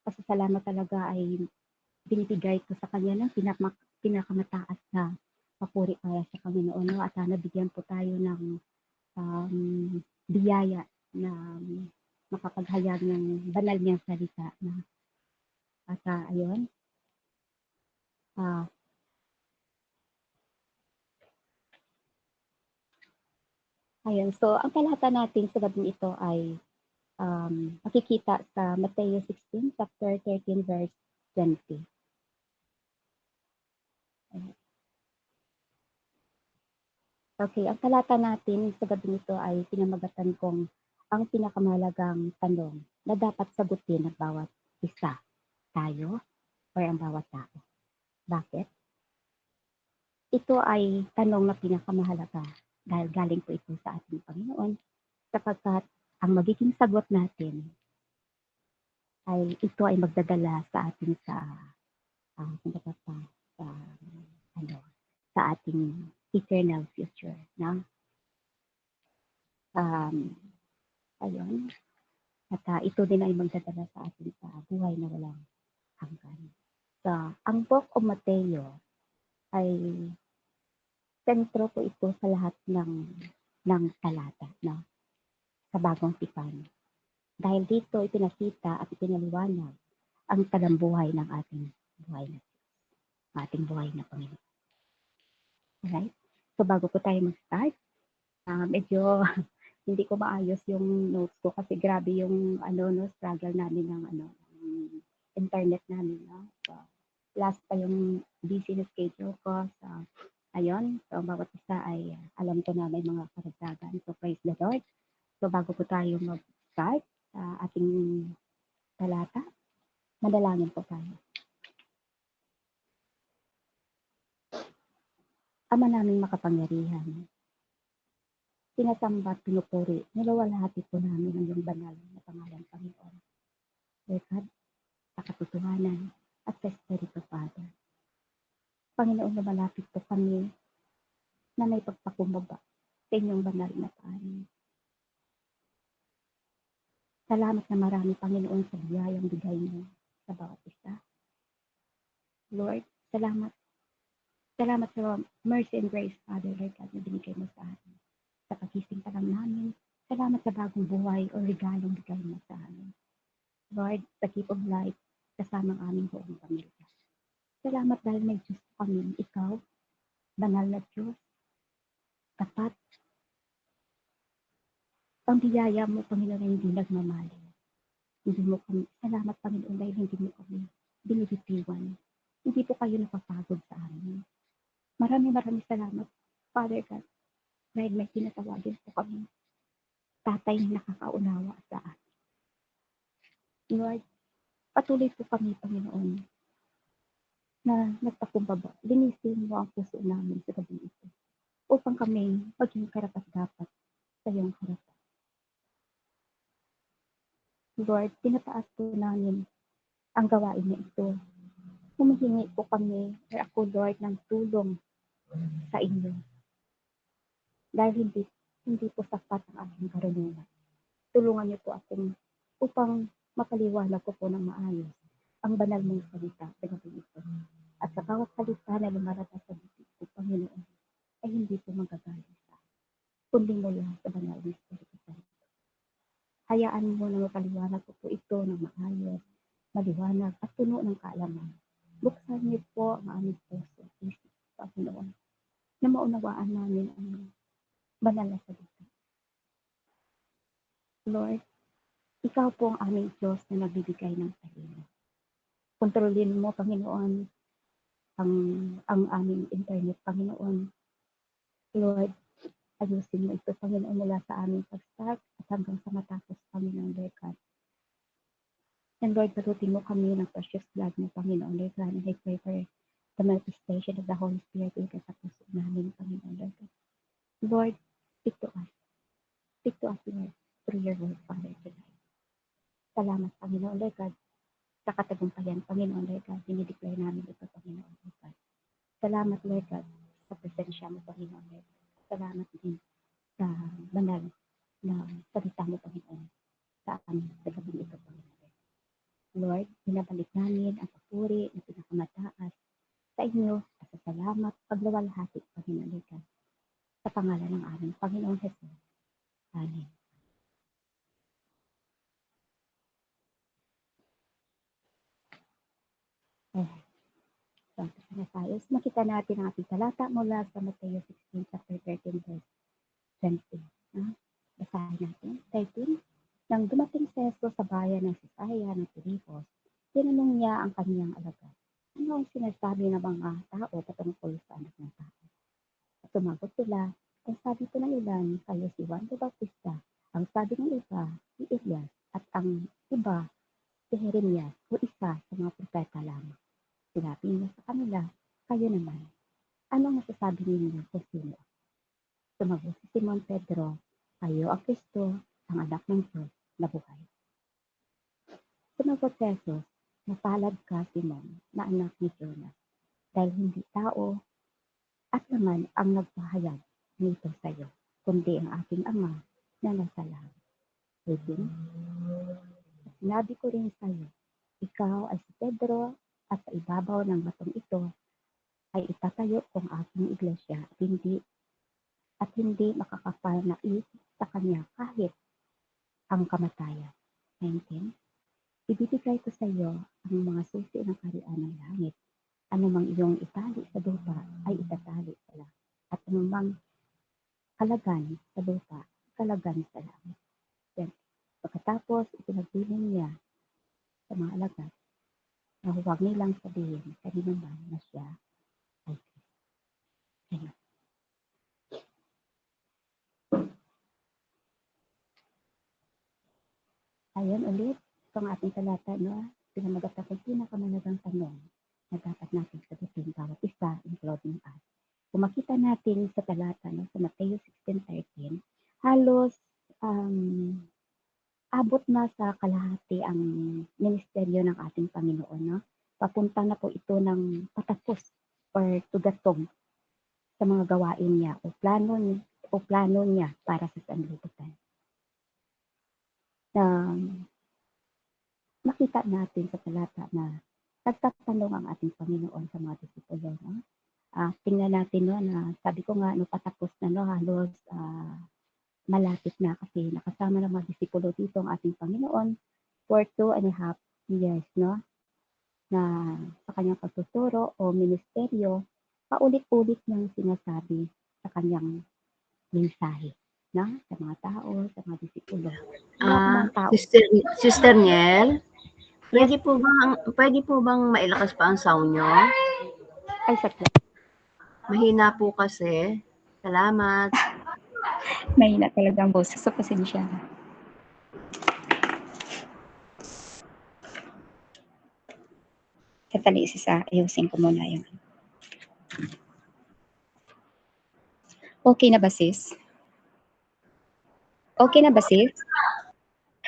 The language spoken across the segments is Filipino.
pasasalamat talaga ay binibigay ko sa kanya ng pinakamataas na papuri para sa Panginoon, 'no, at nabigyan po tayo ng biyaya na makapaghayag ng banal niyang salita na at ayun, ah, ayun. So, ang talata natin sa gabing ito ay makikita sa Mateo 16, chapter 13, verse 20. Okay, ang talata natin sa gabing ito ay pinamagatan kong ang pinakamahalagang tanong na dapat sagutin ng bawat isa, tayo or ang bawat tao. Bakit? Ito ay tanong na pinakamahalaga dahil galing po ito sa ating Panginoon sapagkat ang magiging sagot natin ay ito ay magdadala sa atin sa kumbaga sa ano sa ating eternal future na um, ayun at ito din ay magdadala sa atin sa buhay na walang hanggan. So, ang Book of Mateo ay sentro po ito sa lahat ng talata na sa bagong tipan. Dahil dito ipinakita at ipinaliwanag ang talambuhay ng ating buhay na ating buhay na Panginoon. Alright? So bago po tayo mag-start, medyo hindi ko maayos yung notes ko kasi grabe yung struggle namin ng internet namin, no? So, last pa yung busy na schedule ko. So, ayun. So, bawat isa ay alam ko na may mga karagdagan. So, praise the Lord. So, bago po tayo mag-start sa ating talata, madalangin po tayo. Ama naming makapangyarihan, sinasamba at pinupuri, nilawalhati po namin ang iyong banal na pangalan, Panginoon. Lekad, sa katotohanan, at sa Espiritu, Father. Panginoon, na malapit po kami na may pagpakumbaba sa inyong banal na panin. Salamat na marami, Panginoon, sa biyayang bigay mo sa bawat isa. Lord, salamat. Salamat sa mercy and grace, Father, Lord God, na binigay mo sa atin. Sa pagising pa lang namin, salamat sa bagong buhay o regalong bigay mo sa amin. Lord, sa gift of life, kasama ang aming buong pamilya. Salamat dahil may Diyos kami, ikaw, banal na Diyos, tapat. Ang biyaya mo, Panginoon, ay hindi nagmamali. Hindi mo kami, salamat, Panginoon, dahil hindi mo kami binibitiwan. Hindi po kayo napapagod sa amin. Maraming salamat, Father God, dahil may tinatawagin po kami, tatay na nakakaunawa sa amin. Lord, patuloy po kami, Panginoon, na nagpakumbaba. Linisin mo ang puso namin sa gabi ito upang kami maging karapat-dapat sa iyong harapan. Lord, tinataas po namin ang gawain na ito. Humihingi po kami, or ako, Lord, ng tulong sa inyo. Dahil hindi po sapat ang aking karunungan. Tulungan niyo po akong upang mapaliwanag ko po ng maayos ang banal mong salita sa gabi ito. At sa bawat salita na lumalabas sa bibig ko, Panginoon, ay hindi po magagaling sa kundi mula sa banal na Espiritu Santo. Hayaan mo na mapaliwanag ko po ito ng maayos, maliwanag at puno ng kaalaman. Buksan niyo po ang aming puso, isip, Panginoon, na maunawaan namin ang banal na salita. Lord, ikaw po ang aming Diyos na nagbibigay ng talino. Kontrolin mo, Panginoon, ang aming internet, Panginoon. Lord, ayusin mo ito, Panginoon, mula sa aming pag-start at hanggang sa matapos kami ng Lord God. And Lord, parutin mo kami ng precious blood mo, Panginoon, Lord God, and I pray for the manifestation of the Holy Spirit sa puso namin, Panginoon, Lord God. Lord, speak to us. Speak to us, Lord, through your word, Father, tonight. Salamat, Panginoon, Lord God, sa katagumpayan, Panginoon, Lord God, dinideclare namin ito, Panginoon, Lord God. Salamat, Lord God, sa presensya mo, Panginoon, Lord God. Salamat din sa banal na salita mo, Panginoon, sa amin, sa gabi ito, Panginoon. Lord, binabalik namin ang papuri na pinakamataas sa inyo at sa salamat, pagluwalhati, Panginoon, sa pangalan ng aming Panginoong Hesus. Amen. So, na tayo. Makita natin ang ating talata mula sa Mateo 16, chapter 13, verse 20. Basahin natin. 13. Nang dumating si Jesus sa bayan ng Sisaya ng Pilipos, tinanong niya ang kanyang alagad, ano ang sinasabi ng mga tao patungkol sa anak ng tao? At sumagot sila, ang sabi ko ng ilan, kayo si Juan de Bautista, ang sabi ng iba, si Elias, at ang iba, si Jeremias, o isa sa mga propeta lamang. Sinabi niya sa kanila, kayo naman, anong masasabi ninyo kung sino? Sumagot si Simon Pedro, kayo ang Kristo, ang anak ng Diyos na buhay. Sumagot si Jesus, mapalad ka, Simon, na anak ni Jonas, dahil hindi tao at naman ang nagpahayag nito sa iyo, kundi ang aking Ama na nasa langit. 18. Sinabi ko rin sa iyo, ikaw ay si Pedro at sa ibabaw ng batong ito ay itatayo kong aking iglesia at hindi makakapal na sa kanya kahit ang kamatayan. 19. Ibibigay ko sa iyo ang mga susi ng kaharian ng langit. Anumang iyong itali sa lupa ay itatali sa langit. At anumang kalagan sa lupa, kalagan sa langit. Then, pagkatapos, ipinagbilin niya sa mga alagad na huwag nilang sabihin kanino man na siya ay Kristo. Ayan. Ayan ulit, itong ating talata, no? Pinamagat akong pinakamalagang tanong na dapat natin sagutin bawat isa, including us. Kung makita natin sa talata, no, sa Mateo 16:13, halos abot na sa kalahati ang ministeryo ng ating Panginoon. No? Papunta na po ito ng patapos or tugatog sa mga gawain niya o plano niya para sa sanlibutan. Makita natin sa talata na nagtatanong ang ating Panginoon sa mga disipulo. No? Tingnan natin no, na sabi ko nga, no, patapos na, no, halos malapit na kasi nakasama ng mga disipulo dito ang ating Panginoon for 2.5 years, no? Na sa kanyang pagtuturo o ministeryo, paulit-ulit niyang sinasabi sa kanyang mensahe, no? Sa mga tao, sa mga disipulo. Sister Niel, pwede po bang mailakas pa ang sound nyo? Ay, sakit. Mahina po kasi. Salamat. Mahina talaga ang boses. So, pasensya na. Tatali sa ayusin ko muna yung. Okay na ba, sis? Okay na ba, sis?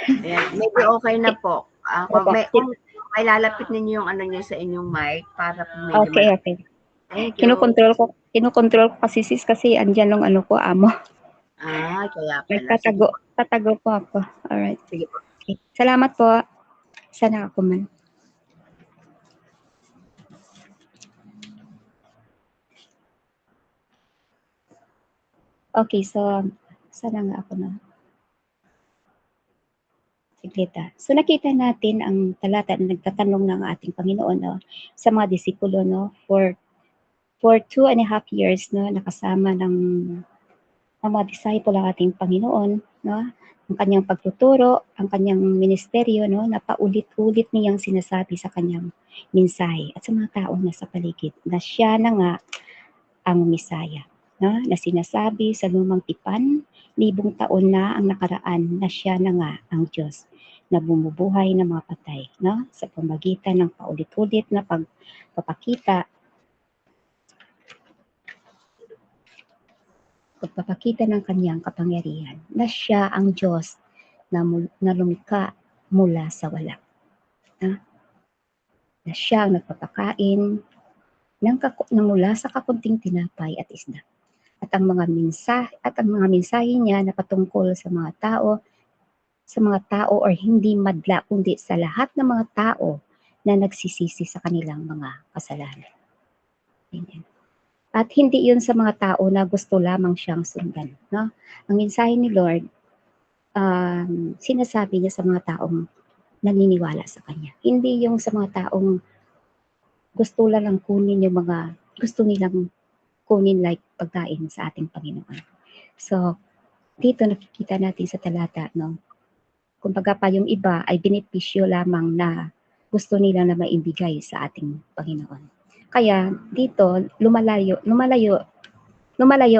Ayan, medyo okay na po. May lalapit ninyo yung ano nyo sa inyong mic para po medyo okay. Thank you. Kinokontrol ko kasi sis kasi andyan ng ano ko, amo. Kaya pala. Tatago po ako. Alright. Sige po. Okay. Salamat po. Sana ako man. Okay, so sana nga ako na. Siglita. So nakita natin ang talata na nagtatanong ng ating Panginoon, no, sa mga disipulo, no, for 2.5 years, no, nakasama ng mga disciple ang ating Panginoon, no, ang kanyang pagtuturo, ang kanyang ministeryo, no, na paulit-ulit niyang sinasabi sa kanyang mensahe at sa mga tao na sa paligid na siya na nga ang Misaya, no, na sinasabi sa lumang tipan, 1,000 taon na ang nakaraan na siya na nga ang Diyos na bumubuhay ng mga patay, no, sa pamagitan ng paulit-ulit na pagpapakita ng kanyang kapangyarihan na siya ang Diyos na lumikha mula sa wala. Na siya ang nagpapakain ng mula sa kakunting tinapay at isda. At ang mga mensahe niya na patungkol sa mga tao sa mga tao or hindi madla, kundi sa lahat ng mga tao na nagsisisi sa kanilang mga kasalanan. Amen. At hindi yun sa mga tao na gusto lamang siyang sundan. No? Ang mensahe ni Lord, sinasabi niya sa mga taong naniniwala sa Kanya. Hindi yung sa mga taong gusto lang kunin yung mga gusto nilang kunin like pagkain sa ating Panginoon. So, dito nakikita natin sa talata, no? Kumbaga pa yung iba ay benepisyo lamang na gusto nila na maibigay sa ating Panginoon. Kaya dito, lumalayo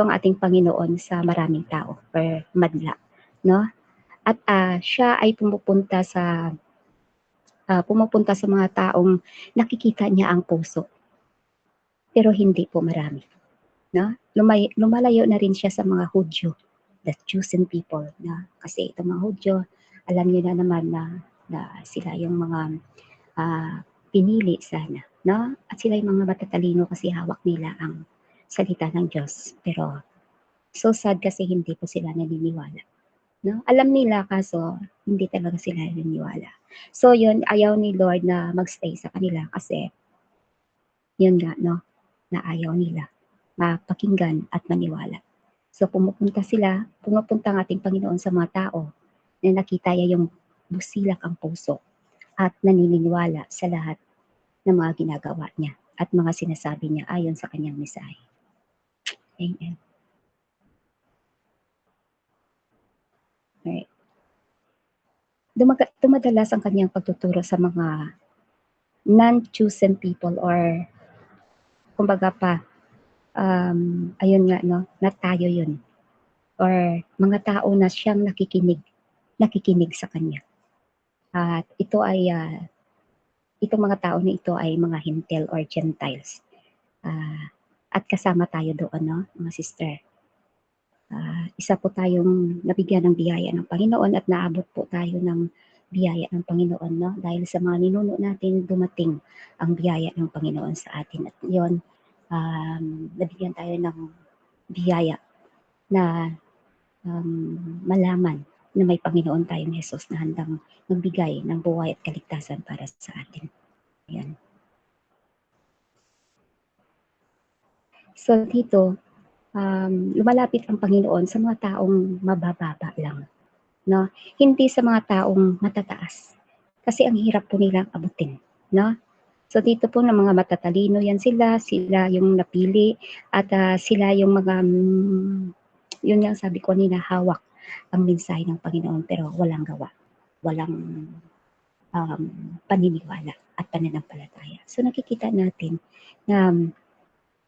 ang ating Panginoon sa maraming tao or madla, no? At siya ay pumupunta sa mga taong nakikita niya ang puso. Pero hindi po marami, no? Lumalayo na rin siya sa mga Hudyo, the chosen people, na kasi itong mga Hudyo, alam niyo na naman na sila yung mga pinili sana, no? At sila yung mga matatalino kasi hawak nila ang salita ng Diyos. Pero so sad kasi hindi po sila naniniwala. No? Alam nila kaso hindi talaga sila naniniwala. So yun, ayaw ni Lord na magstay sa kanila kasi yun nga, no, na ayaw nila mapakinggan at maniwala. So pumupunta ang ating Panginoon sa mga tao na nakita niya yung busilak ang puso at naniniwala sa lahat ng mga ginagawa niya at mga sinasabi niya ayon sa kanyang mensahe. Amen. Right. Dumadalas ang kanyang pagtuturo sa mga non-chosen people or kumbaga pa, ayun nga, no, na tayo yun. Or mga tao na siyang nakikinig sa kanya. At ito ay, itong mga tao na ito ay mga Hintil or Gentiles. At kasama tayo doon, no, mga sister. Isa po tayong nabigyan ng biyaya ng Panginoon at naabot po tayo ng biyaya ng Panginoon, no? Dahil sa mga ninuno natin, dumating ang biyaya ng Panginoon sa atin. At yun, nabigyan tayo ng biyaya na malaman na may Panginoon tayong Jesus na handang magbigay ng buhay at kaligtasan para sa atin. Ayan. So dito, lumalapit ang Panginoon sa mga taong mabababa lang. No? Hindi sa mga taong matataas. Kasi ang hirap po nilang abutin. No? So dito po ng mga matatalino yan sila yung napili at sila yung mga, yun yung sabi ko nila, hawak ang mensahe ng Panginoon pero walang gawa. Walang paniniwala at pananampalataya. So nakikita natin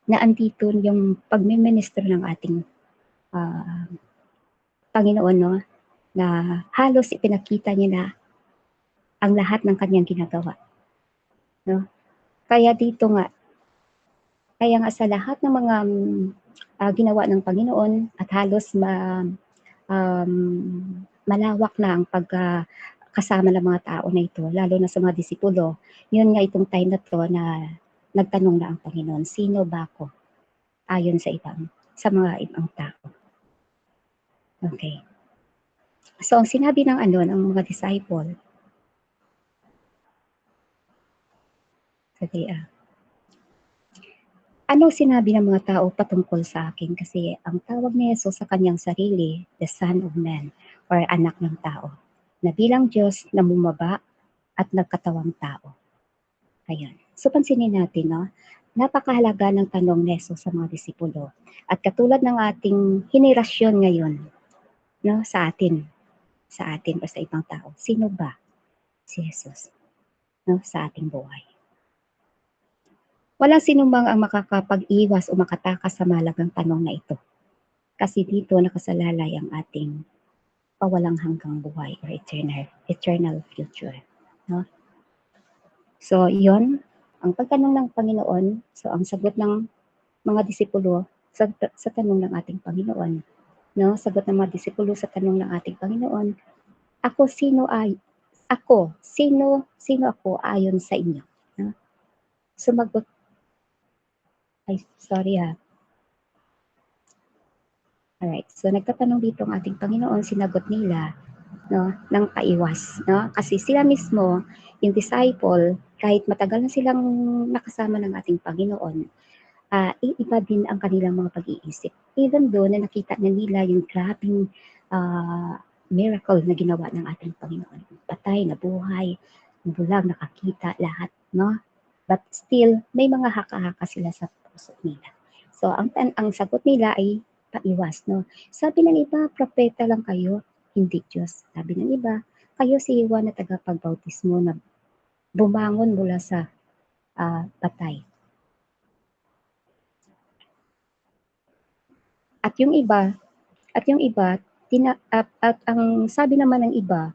na andito yung pagmiministro ng ating Panginoon, no? Na halos ipinakita niya na ang lahat ng kanyang ginagawa. No? Kaya sa lahat ng mga ginawa ng Panginoon at halos malawak na ang pagkasama ng mga tao na ito, lalo na sa mga disipulo, yun nga itong time na to na nagtanong na ang Panginoon, sino ba ako? Ayon sa mga ibang tao. Okay. So, ang sinabi ng mga disciple, ano sinabi ng mga tao patungkol sa akin? Kasi ang tawag ni Jesus sa kanyang sarili, the Son of Man, or anak ng tao, na bilang Diyos na bumaba at nagkatawang tao. Ayan. So, pansinin natin, no? Napakahalaga ng tanong ni Jesus sa mga disipulo. At katulad ng ating henerasyon ngayon, no, sa atin o sa ibang tao, sino ba si Jesus, no, sa ating buhay? Walang sinumang ang makakapag-iwas o makatakas sa mahalagang tanong na ito. Kasi dito nakasalalay ang ating pawalang hanggang buhay or eternal future. No? So, yon ang pagtanong ng Panginoon. So, ang sagot ng mga disipulo sa tanong ng ating Panginoon. No? Sagot ng mga disipulo sa tanong ng ating Panginoon, sino ako ayon sa inyo? No? Sumagot, Alright, so nagtatanong dito ang ating Panginoon, sinagot nila, no, ng paiwas, no? Kasi sila mismo, yung disciple, kahit matagal na silang nakasama ng ating Panginoon, iba din ang kanilang mga pag-iisip. Even though na nakita na nila yung grabing miracle na ginawa ng ating Panginoon. Patay, nabuhay, bulag, nakakita, lahat, no? But still, may mga haka-haka sila sa puso nila. So, ang sagot nila ay paiwas, no? Sabi ng iba, propeta lang kayo, hindi Diyos. Sabi ng iba, kayo si Juan na tagapagbautismo na bumangon mula sa patay. At yung iba, at ang sabi naman ng iba,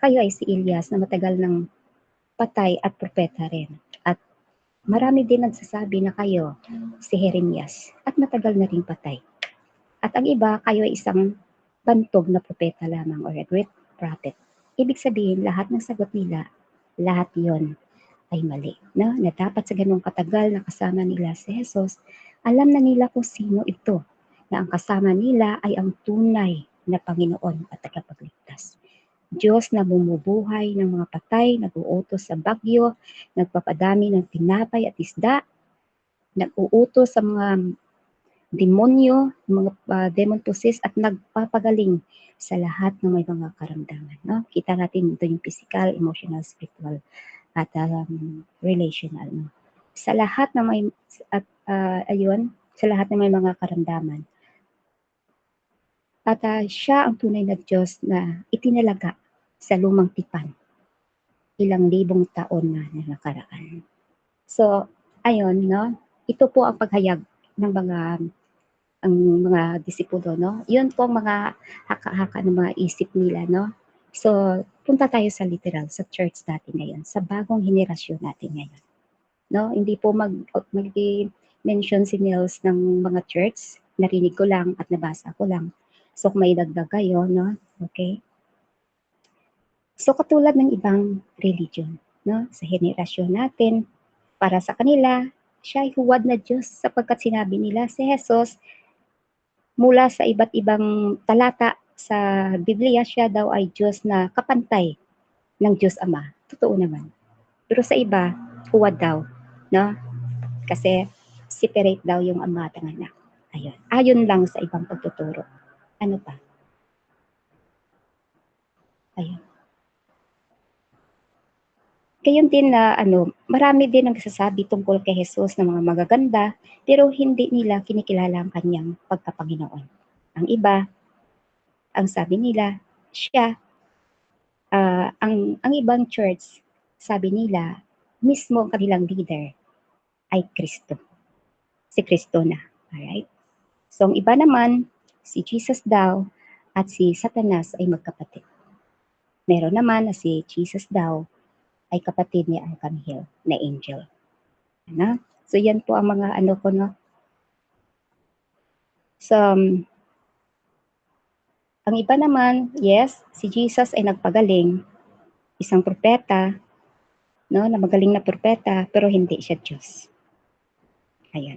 kayo ay si Elias na matagal ng patay at propeta rin. At marami din nagsasabi na kayo si Jeremias at matagal na ring patay. At ang iba, kayo ay isang bantog na propeta lamang or a great prophet. Ibig sabihin, lahat ng sagot nila, lahat yon ay mali. No? Na dapat sa ganung katagal na kasama nila si Jesus, alam na nila kung sino ito. Na ang kasama nila ay ang tunay na Panginoon at tagapagligtas. Diyos na bumubuhay ng mga patay, nag-uutos sa bagyo, nagpapadami ng tinapay at isda, nag-uutos sa mga demonyo, mga demon possessed at nagpapagaling sa lahat ng may mga karamdaman. No? Kita natin ito yung physical, emotional, spiritual at relational. No? Sa lahat ng may sa lahat ng may mga karamdaman. At siya ang tunay na Diyos na itinalaga sa lumang tipan ilang libong taon na nakaraan. So, ayun, no? Ito po ang paghayag ng mga disipulo, no? Yun po ang mga haka-haka ng mga isip nila, no? So, punta tayo sa literal, sa church natin ngayon, sa bagong henerasyon natin ngayon. No? Hindi po mag-mention si Nels ng mga church, narinig ko lang at nabasa ko lang. So, kung may dagdag kayo, no? Okay? So, katulad ng ibang religion, no? Sa henerasyon natin, para sa kanila, siya ay huwad na Diyos sapagkat sinabi nila si Jesus mula sa iba't ibang talata sa Biblia, siya daw ay Diyos na kapantay ng Diyos Ama. Totoo naman. Pero sa iba, huwad daw, no? Kasi separate daw yung Ama at ang Anak. Ayun. Ayon lang sa ibang pagtuturo. Ano pa? Ayun. Gayon din na marami din nagsasabi tungkol kay Jesus na mga magaganda, pero hindi nila kinikilala ang kanyang pagkapanginoon. Ang iba, ang sabi nila, siya, ang ibang church, sabi nila, mismo ang kanilang leader ay Kristo. Si Kristo na. Alright? So, ang iba naman, si Jesus daw at si Satanas ay magkapatid. Meron naman na si Jesus daw ay kapatid ni Arkanghel na angel. Ano? So, yan po ang mga ko, no? So, ang iba naman, yes, si Jesus ay nagpagaling, isang propeta, no, na magaling na propeta, pero hindi siya Diyos. Ayan.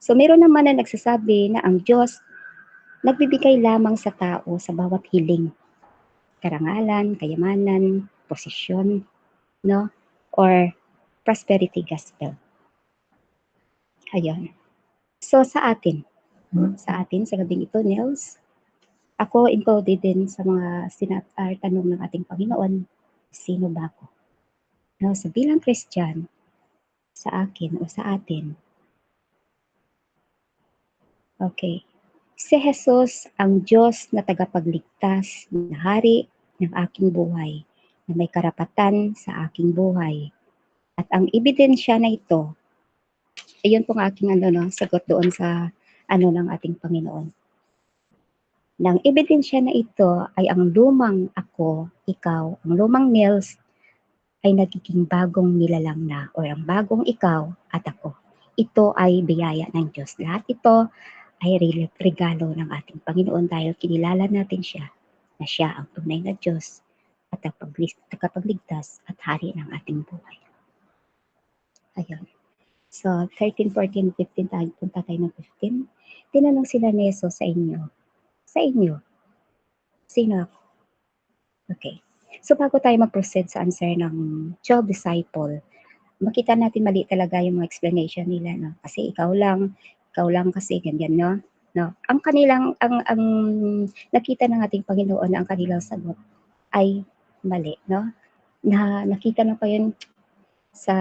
So, meron naman na nagsasabi na ang Diyos nagbibigay lamang sa tao sa bawat hiling. Karangalan, kayamanan, posisyon, no? Or prosperity gospel. Ayan. So, sa atin, sa gabing ito, Nels, ako included din sa mga tanong ng ating Panginoon, sino ba ako? No, so bilang Christian, sa akin o sa atin, okay, si Jesus ang Diyos na tagapagligtas, na hari ng aking buhay, na may karapatan sa aking buhay. At ang ebidensya na ito, ayun pong aking sagot doon sa ng ating Panginoon. Nang ebidensya na ito ay ang lumang ako, ikaw, ang lumang Nels, ay nagiging bagong nilalang na o ang bagong ikaw at ako. Ito ay biyaya ng Diyos. Lahat ito ay regalo ng ating Panginoon dahil kinilala natin siya na siya ang tunay na Diyos at tagapagligtas at hari ng ating buhay. Ayun. So, 13, 14, 15 tayo. Punta tayo ng 15. Tinanong sila ni Jesus sa inyo. Sa inyo, sino ako? Okay. So bago tayo mag-proceed sa answer ng 12 disciple, makita natin mali talaga yung mga explanation nila, no? Kasi ikaw lang kasi ganyan, no? No. Ang kanilang ang nakita ng ating Panginoon na ang kanilang sagot ay mali, no? Na nakita na pa yun sa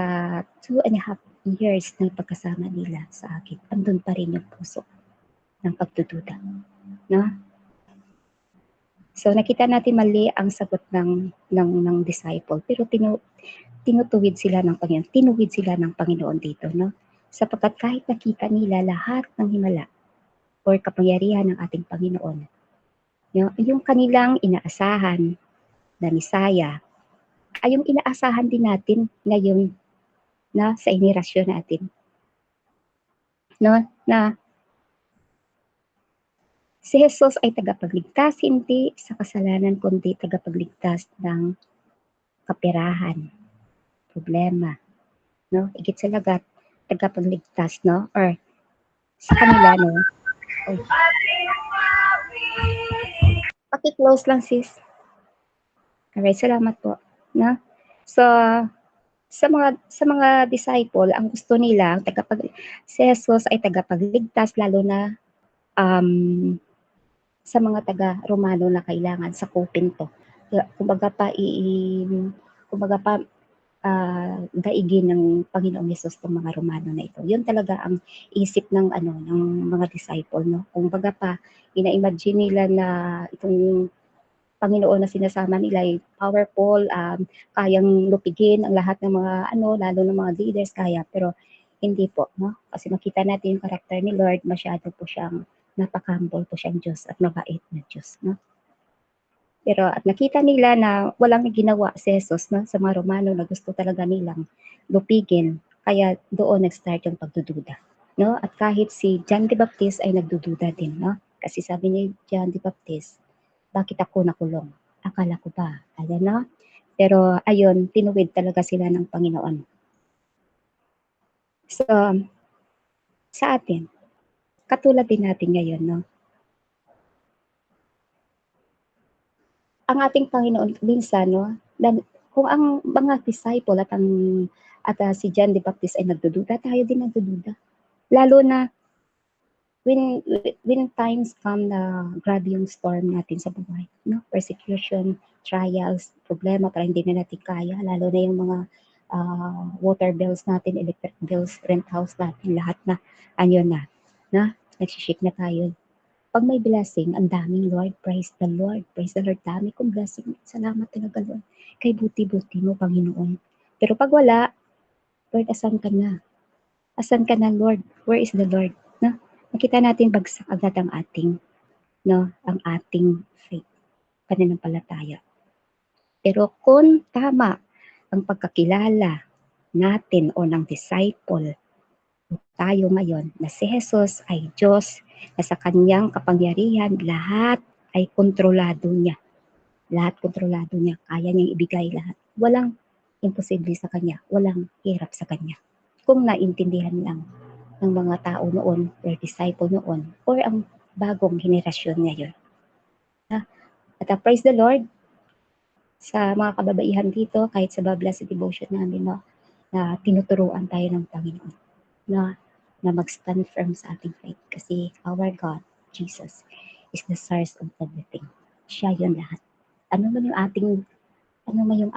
2.5 years ng pagkasama nila sa akin. Andun pa rin yung puso ng pagdududa, no? So nakita natin mali ang sagot ng disciple, pero tinutuwid sila ng Panginoon. Tinuwid sila ng Panginoon dito, no? Sapagkat kahit nakita nila lahat ng himala or kapangyarihan ng ating Panginoon, yung kanilang inaasahan na Misaya ay yung inaasahan din natin ngayon na sa henerasyon natin, no? Na si Jesus ay tagapagligtas hindi sa kasalanan kundi tagapagligtas ng kapirahan, problema, no? Higit sa lahat, tagapagligtas, no? Or sa kanila, no? Oh, paki-close lang sis. Alright, salamat po. No? So, sa mga disciple, ang gusto nila, si Jesus ay tagapagligtas, lalo na sa mga taga-Romano na kailangan sakupin to. Kumbaga pa daigin ng Panginoong Hesus ng mga Romano na ito. Yun talaga ang isip ng mga disciple, no. Kumbaga pa ina-imagine nila na itong Panginoon na sinasama nila ay powerful, kayang lupigin ang lahat ng mga lalo ng mga leaders kaya, pero hindi po, no. Kasi makita natin yung karakter ni Lord, masyado po siyang napaka-humble po siyang Diyos at mabait na Diyos, no. Pero at nakita nila na walang ginawa si Jesus, no, sa mga Romano na gusto talaga nilang lupigin, kaya doon nag-start yung pagdududa, no? At kahit si John the Baptist ay nagdududa din, no? Kasi sabi ni John the Baptist, bakit ako nakulong? Akala ko ba, ayan, no? Pero ayun, tinuwid talaga sila ng Panginoon. So, sa atin, katulad din natin ngayon, no? Ang ating Panginoon minsan, no, kung ang mga disciple at si John the Baptist ay nagdududa, tayo din nagdududa. Lalo na when times come na grabe yung storm natin sa buhay, no? Persecution, trials, problema, para hindi na natin kaya, lalo na yung mga water bills natin, electric bills, rent house natin, lahat na, nagsishake na tayo. Pag may blessing, ang daming Lord, praise the Lord, dami kong blessing, salamat talaga Lord, kay buti-buti mo Panginoon. Pero pag wala, Lord, asan ka na? Asan ka na Lord? Where is the Lord? No? Nakita natin bagsak agad ang ating faith, pananampalataya. Pero kung tama ang pagkakilala natin o ng disciple, tayo ngayon na si Jesus ay Diyos, na sa kanyang kapangyarihan lahat ay kontrolado niya. Lahat kontrolado niya, kaya niyang ibigay lahat. Walang imposible sa kanya, walang hirap sa kanya. Kung naintindihan lang ng mga tao noon or disciple noon or ang bagong henerasyon ngayon. At praise the Lord sa mga kababaihan dito, kahit sa Babla sa devotion namin, no, na tinuturuan tayo ng Panginoon na mag-stand firm sa ating faith. Kasi our God, Jesus, is the source of everything. Siya yun lahat. Ano man yung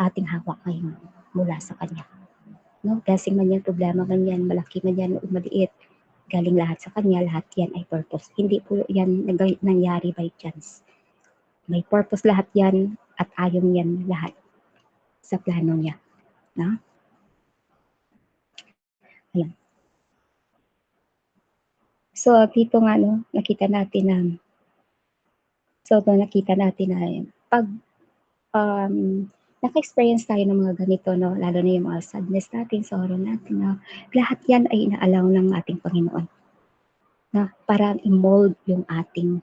ating hawak ngayon mula sa Kanya. No? Blessing man yan, problema man yan, malaki man yan, maliit, galing lahat sa Kanya, lahat yan ay purpose. Hindi po yan nangyari by chance. May purpose lahat yan at ayon yan lahat sa plano niya. No? Ayan. So, dito nga, no, nakita natin na pag naka-experience tayo ng mga ganito, no, lalo na yung mga sadness natin, sorrow natin, no, lahat yan ay inaalaw ng ating Panginoon na para i-mold yung ating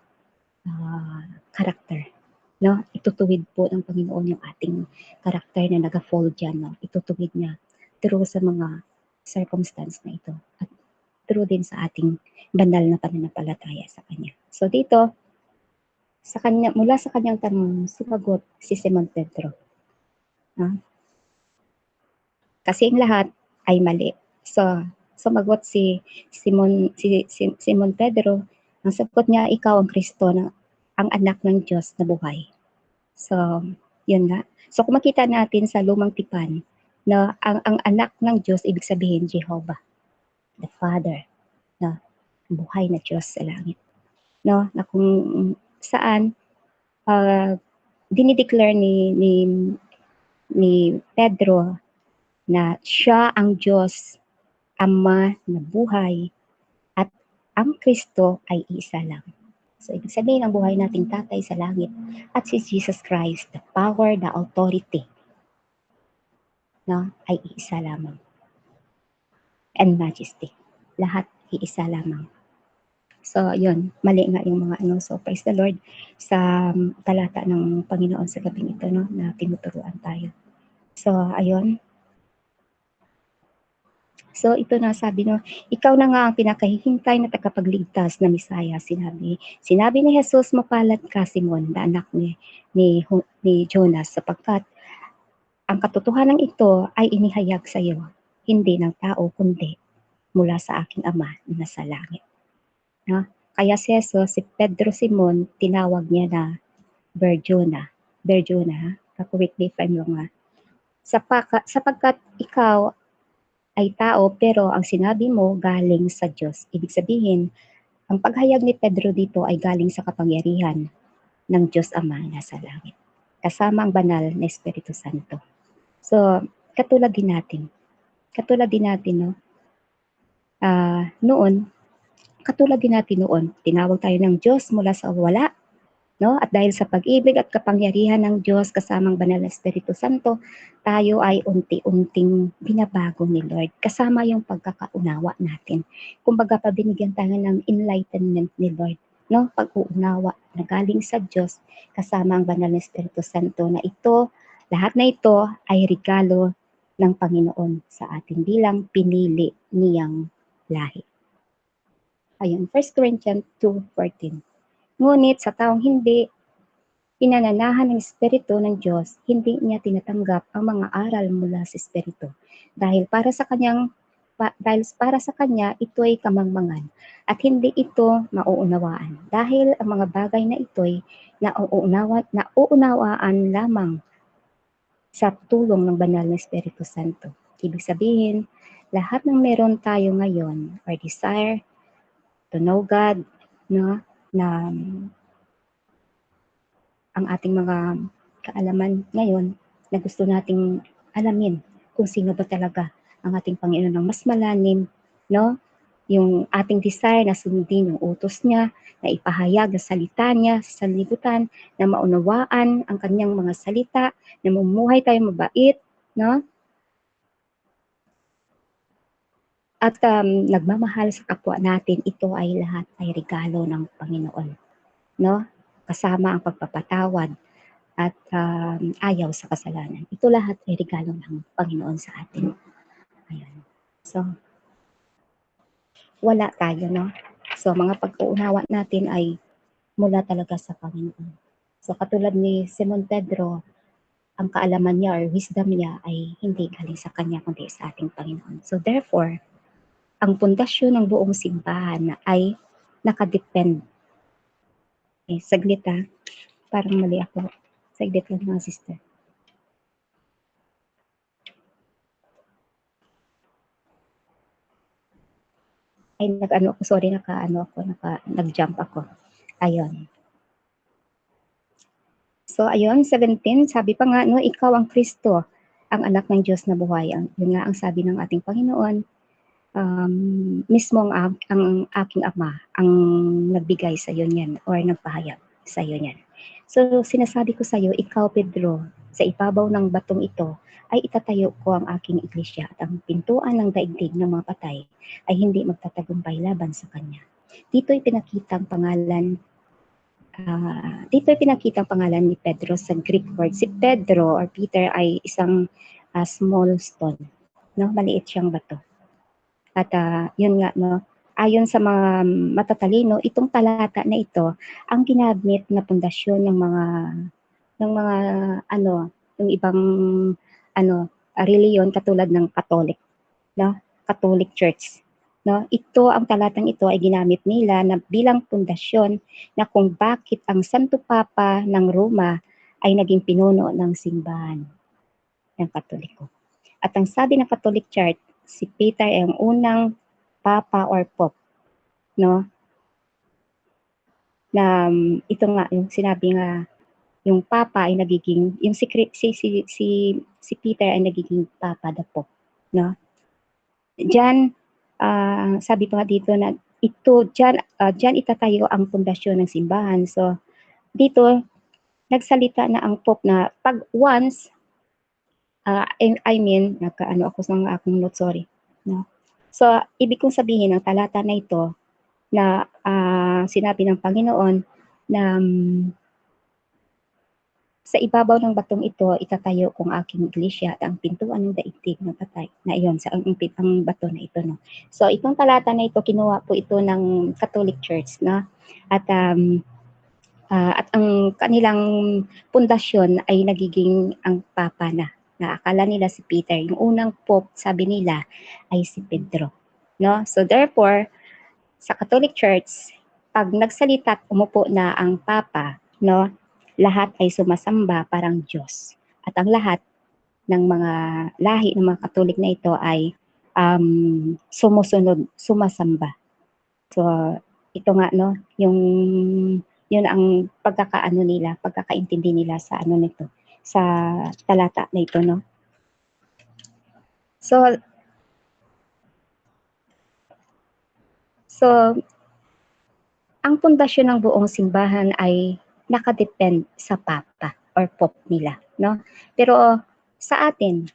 karakter. No? Itutuwid po ng Panginoon yung ating karakter na nag-fold dyan. No? Itutuwid niya through sa mga circumstance na ito. At through din sa ating banal na pananampalataya sa Kanya. So dito, mula sa kanyang tanong, sumagot si Simon Pedro. Kasi ang lahat ay mali. So, sumagot si Simon Pedro, ang sagot niya, ikaw ang Kristo, ang anak ng Diyos na buhay. So, yun nga. So, kung makita natin sa lumang tipan, na ang anak ng Diyos, ibig sabihin, Jehovah, the Father, na buhay na Diyos sa langit. No? Na kung saan, dinideclare ni Pedro na siya ang Diyos, Ama na buhay, at ang Kristo ay isa lang. So, ibig sabihin, ang buhay nating tatay sa langit at si Jesus Christ, the power, the authority, no, ay isa lamang. And majesty. Lahat iisa lamang. So, yun, mali nga yung mga ano. So, praise the Lord sa talata ng Panginoon sa gabing ito, no, na tinuturuan tayo. So, ayun. So, ito na sabi, no, ikaw na nga ang pinakahihintay na tagapagligtas na Misaya, sinabi ni Jesus, mapalat ka, Simon, na anak ni Jonas, sapagkat ang katotohanan ito ay inihayag sa iyo, hindi ng tao, kundi mula sa aking Ama na nasa langit. No? Kaya si Jesus, si Pedro Simon, tinawag niya na Berjona, correct me if I'm wrong, sapagkat ikaw ay tao, pero ang sinabi mo galing sa Diyos. Ibig sabihin, ang paghayag ni Pedro dito ay galing sa kapangyarihan ng Diyos Ama na sa langit, kasama ang banal na Espiritu Santo. So, katulad din natin, no? Katulad din natin noon, tinawag tayo ng Diyos mula sa wala, no? At dahil sa pag-ibig at kapangyarihan ng Diyos kasamang banal na Espiritu Santo, tayo ay unti-unting binabago ni Lord kasama yung pagkakaunawa natin. Kumbaga, pabinigyan tayo ng enlightenment ni Lord, no? Pag-uunawa na galing sa Diyos kasama ang banal na Espiritu Santo, na ito, lahat na ito ay regalo ng Panginoon sa atin bilang pinili niyang lahi. Ayun, 1 Corinthians 2:14. Ngunit sa taong hindi pinananahan ng Espiritu ng Diyos, hindi niya tinatanggap ang mga aral mula sa Espiritu. Dahil para sa kanya ito ay kamangmangan at hindi ito mauunawaan. Dahil ang mga bagay na ito ay nauunawaan lamang sa tulong ng banal na Espiritu Santo. Ibig sabihin, lahat ng meron tayo ngayon or desire to know God, no, na ang ating mga kaalaman ngayon na gusto nating alamin kung sino ba talaga ang ating Panginoon ng mas malalim, no? Yung ating desire na sundin yung utos niya, na ipahayag ang salita niya sa sanlibutan, na maunawaan ang kanyang mga salita, na mumuhay tayo mabait, no? At nagmamahal sa kapwa natin, ito ay lahat ay regalo ng Panginoon, no? Kasama ang pagpapatawad at ayaw sa kasalanan. Ito lahat ay regalo ng Panginoon sa atin. Ayan. So, wala tayo, no? So, mga pag-uunawa natin ay mula talaga sa Panginoon. So, katulad ni Simon Pedro, ang kaalaman niya or wisdom niya ay hindi galing sa kanya, kundi sa ating Panginoon. So, therefore, ang pundasyon ng buong simbahan ay nakadepend. Saglit parang mali ako. Saglit lang mga sister. Ay, nag-jump ako. Ayun. So, ayun, 17, sabi pa nga, no, ikaw ang Kristo, ang anak ng Diyos na buhay. Yun nga ang sabi ng ating Panginoon, mismo ang aking Ama ang nagbigay sa iyo niyan or nagpahayag sa iyo niyan. So, sinasabi ko sa iyo, ikaw, Pedro, sa ibabaw ng batong ito, ay itatayo ko ang aking iglesia at ang pintuan ng daigdig ng mga patay ay hindi magtatagumpay laban sa kanya. Dito ay pinakita ang pangalan ni Pedro sa Greek word. Si Pedro or Peter ay isang small stone, no? Maliit siyang bato. At yun nga, no, ayon sa mga matatalino, itong talata na ito ang ginamit na pundasyon ng mga ano, yung ibang reliyon katulad ng Catholic, no? Catholic Church, no? Ito ang talatang ito ay ginamit nila na bilang pundasyon na kung bakit ang Santo Papa ng Roma ay naging pinuno ng simbahan ng Katoliko. At ang sabi ng Catholic Church, si Peter ay ang unang Papa or Pope, no? Na ito nga yung sinabi nga yung Papa ay nagiging yung si Peter ay nagiging Papa the Pope, no? Diyan sabi pa nga dito na ito diyan itatayo ang pundasyon ng simbahan. So dito nagsalita na ang Pope na pag once I mean nagkaano ako sa akong notes, sorry, no? So ibig kong sabihin ng talata na ito na sinabi ng Panginoon na sa ibabaw ng batong ito itatayo kong aking iglesia at ang pintuan ng daigdig na patay na iyon sa ang bato na ito, no. So itong talata na ito kinuha po ito ng Catholic Church, no. At ang kanilang pundasyon ay nagiging ang Papa na akala nila si Peter, yung unang Pope sabi nila ay si Pedro, no. So therefore sa Catholic Church pag nagsalita at umupo na ang Papa, no, lahat ay sumasamba parang Diyos. At ang lahat ng mga lahi ng mga Katolik na ito ay sumusunod, sumasamba. So, ito nga, no, yun ang pagkakaano nila, pagkakaintindi nila sa ano nito, sa talata na ito, no. So, ang pundasyon ng buong simbahan ay nakadepend sa Papa or Pope nila, no? Pero sa atin,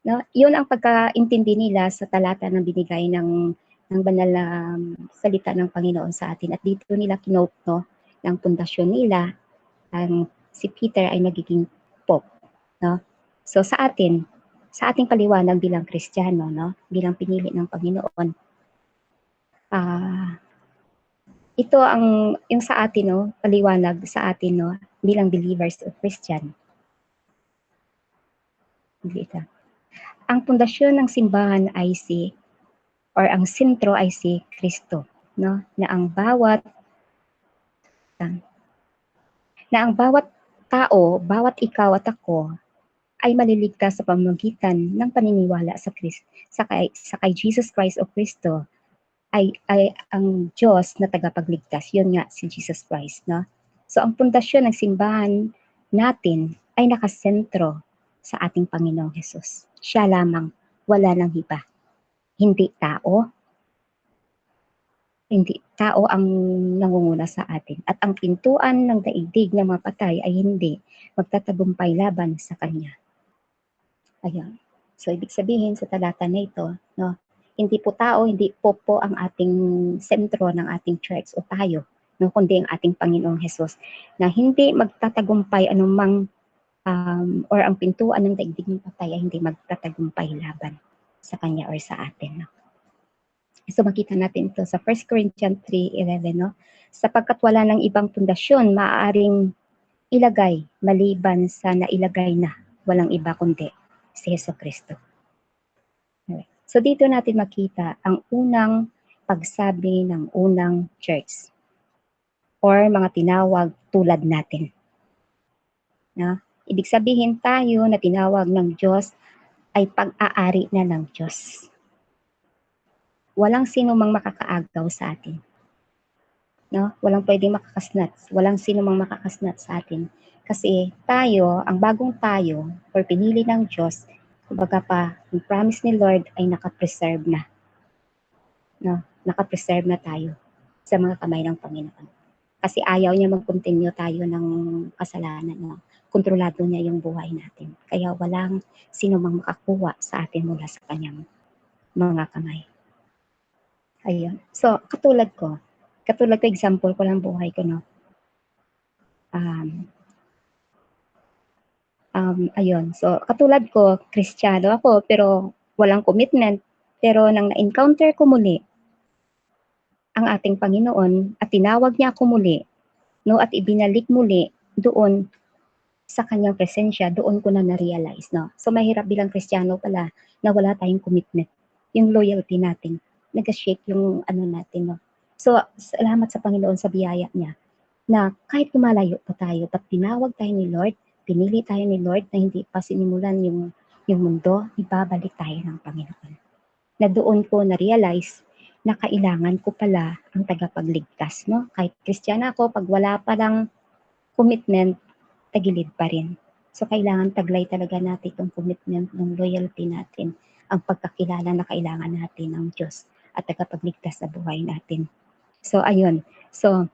no, yun ang pagkaintindi nila sa talata na binigay ng banal na salita ng Panginoon sa atin. At dito nila kinote, no, ng pundasyon nila, ang si Peter ay nagiging Pope, no? So sa atin, sa ating paliwanag bilang Kristiyano, no, bilang pinili ng Panginoon, ito ang yung sa atin, no, paliwanag sa atin, no, bilang believers o Christian. Ang pundasyon ng simbahan ay ang sentro ay si Kristo, no, na ang bawat tao, bawat ikaw at ako ay maliligtas sa pamamagitan ng paniniwala sa kay Jesus Christ o Kristo ay ang Diyos na tagapagligtas. Yun nga si Jesus Christ, no? So ang pundasyon ng simbahan natin ay nakasentro sa ating Panginoong Hesus. Siya lamang, wala nang iba. Hindi tao ang nangunguna sa atin. At ang pintuan ng daigdig ng mga patay ay hindi magtatagumpay laban sa Kanya. Ayan. So ibig sabihin sa talata na ito, no, hindi po tao, hindi po ang ating sentro ng ating church o tayo, no, kundi ang ating Panginoong Hesus na hindi magtatagumpay anumang or ang pintuan ng daigdig ng patay ay hindi magtatagumpay laban sa Kanya or sa atin, no. So makita natin ito sa 1 Corinthians 3:11, no, sapagkat wala ng ibang pundasyon maaaring ilagay maliban sa nailagay na walang iba kundi si Jesucristo. So dito natin makita ang unang pagsabi ng unang church or mga tinawag tulad natin. No? Ibig sabihin tayo na tinawag ng Diyos ay pag-aari na ng Diyos. Walang sino mang makakaagaw sa atin. No? Walang pwedeng makakasnat. Walang sino mang makakasnat sa atin. Kasi tayo, ang bagong tayo, or pinili ng Diyos, kumbaga pa, yung promise ni Lord ay nakapreserve na. No? Nakapreserve na tayo sa mga kamay ng Panginoon. Kasi ayaw niya mag-continue tayo ng kasalanan. No? Kontrolado niya yung buhay natin. Kaya walang sino mang makakuha sa atin mula sa kanyang mga kamay. Ayun. So, katulad ko, example ko lang buhay ko, no? Ayun. So, katulad ko, Kristiyano ako, pero walang commitment. Pero nang na-encounter ko muli ang ating Panginoon at tinawag niya ako muli, no, at ibinalik muli doon sa kanyang presensya, doon ko na na-realize, no. So mahirap bilang Kristiyano pala na wala tayong commitment, yung loyalty natin, nag-shake yung ano natin, no. So salamat sa Panginoon sa biyaya niya na kahit lumalayo pa tayo, pag tinawag tayo ni Lord, pinili tayo ni Lord na hindi pa sinimulan yung mundo, ibabalik tayo ng Panginoon. Na doon ko na-realize na kailangan ko pala ang tagapagligtas, no? Kahit Kristiyana ako, pag wala pa lang commitment, tagilid pa rin. So kailangan taglay talaga natin itong commitment ng loyalty natin, ang pagkakilala na kailangan natin ng Diyos at tagapagligtas sa buhay natin. So ayun. So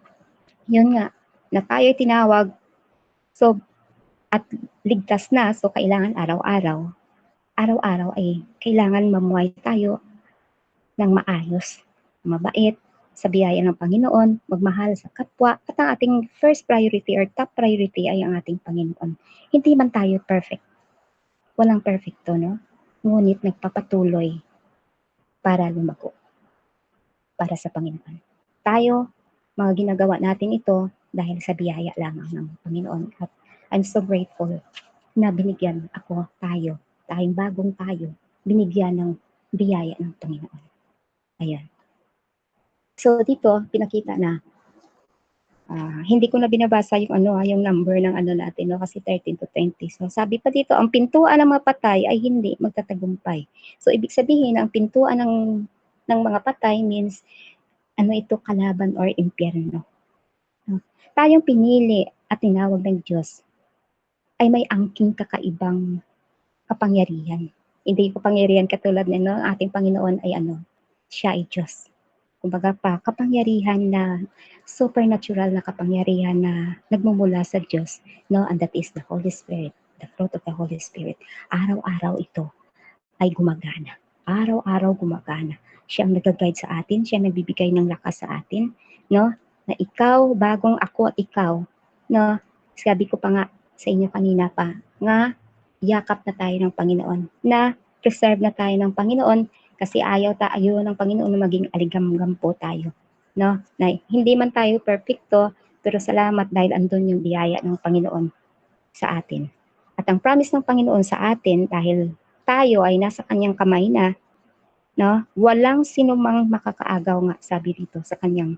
yun nga, na tayo tinawag, so at ligtas na, so kailangan araw-araw ay kailangan mamuhay tayo ng maayos, mabait, sa biyaya ng Panginoon, magmahal sa kapwa, at ang ating first priority or top priority ay ang ating Panginoon. Hindi man tayo perfect. Walang perfecto, no? Ngunit nagpapatuloy para lumago para sa Panginoon. Tayo, mga ginagawa natin ito dahil sa biyaya lamang ng Panginoon. At I'm so grateful na binigyan ako, tayong bagong tayo, binigyan ng biyaya ng Panginoon. Ayan. So dito, pinakita na, hindi ko na binabasa yung yung number ng natin, no, kasi 13 to 20. So sabi pa dito, ang pintuan ng mga patay ay hindi magtatagumpay. So ibig sabihin, ang pintuan ng mga patay means, ito, kalaban or impyerno. No? Tayong pinili at tinawag ng Diyos ay may angking kakaibang kapangyarihan. Hindi kapangyarihan katulad ng ating Panginoon ay siya ay Diyos. Kumbaga pa, kapangyarihan na supernatural na kapangyarihan na nagmumula sa Diyos, no? And that is the Holy Spirit, the fruit of the Holy Spirit. Araw-araw ito ay gumagana. Araw-araw gumagana. Siya ang nag-guide sa atin, siya ang nagbibigay ng lakas sa atin, no? Na ikaw, bagong ako at ikaw, no? Sabi ko pa nga sa inyo kanina pa, nga yakap na tayo ng Panginoon, na preserve na tayo ng Panginoon, kasi ayaw ng Panginoon na maging aligamgam po tayo, no? Na hindi man tayo perfecto, pero salamat dahil andun yung biyaya ng Panginoon sa atin. At ang promise ng Panginoon sa atin, dahil tayo ay nasa kanyang kamay na, no? Walang sinumang makakaagaw nga, sabi dito sa kanyang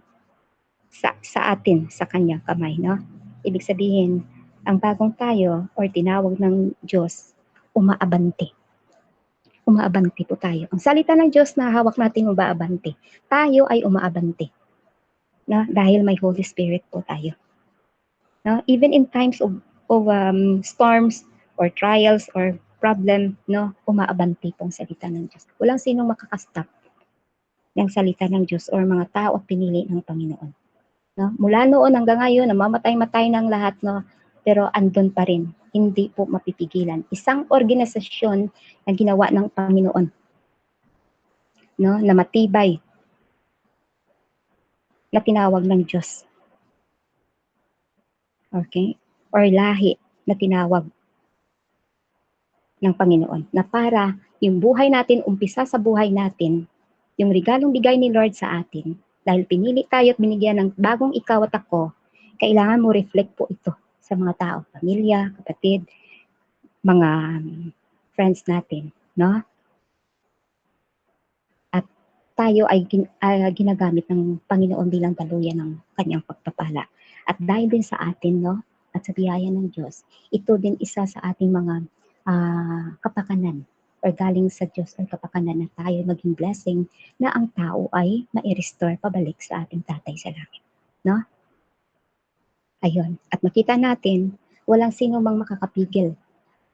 sa atin, sa kanyang kamay, no? Ibig sabihin, ang bagong tayo or tinawag ng Diyos, umaabante. Umaabante po tayo. Ang salita ng Diyos na hawak natin umaabante. Tayo ay umaabante. No? Dahil may Holy Spirit po tayo. No? Even in times of storms or trials or problem, no, umaabante pong salita ng Diyos. Walang sinong makakastop ng salita ng Diyos or mga tao at pinili ng Panginoon. No? Mula noon hanggang ngayon, namamatay-matay ng lahat, no? Pero andun pa rin, hindi po mapipigilan. Isang organisasyon na ginawa ng Panginoon, no, na matibay, na tinawag ng Diyos. Okay? Or lahi na tinawag ng Panginoon. Na para yung buhay natin, umpisa sa buhay natin, yung regalong bigay ni Lord sa atin, dahil pinili tayo at binigyan ng bagong ikaw at ako, kailangan mo reflect po ito sa mga tao, pamilya, kapatid, mga friends natin, no? At tayo ay ginagamit ng Panginoon bilang daluyan ng kanyang pagpapala. At dahil din sa atin, no, at sa biyaya ng Diyos, ito din isa sa ating mga kapakanan or galing sa Diyos ay kapakanan na tayo maging blessing na ang tao ay ma-restore pabalik sa ating tatay sa langit, no? Ayun. At makita natin, walang sino mang makakapigil.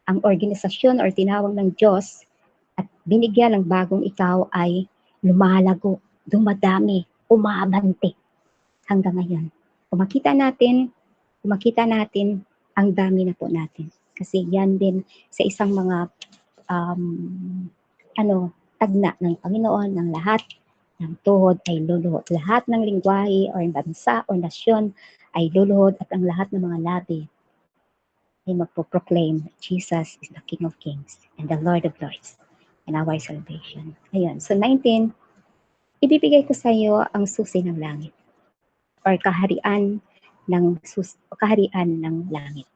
Ang organisasyon or tinawag ng Diyos at binigyan ng bagong ikaw ay lumalago, dumadami, umaabante hanggang ngayon. Kung makita natin, ang dami na po natin. Kasi yan din sa isang mga tagna ng Panginoon, ng lahat ng tuhod ay luluhod. Lahat ng lingwahe or bansa o nasyon ay luluhod at ang lahat ng mga labi ay magpo-proclaim that Jesus is the King of Kings and the Lord of Lords and our salvation. Ayun. So 19, ibibigay ko sa iyo ang susi ng langit or kaharian ng langit.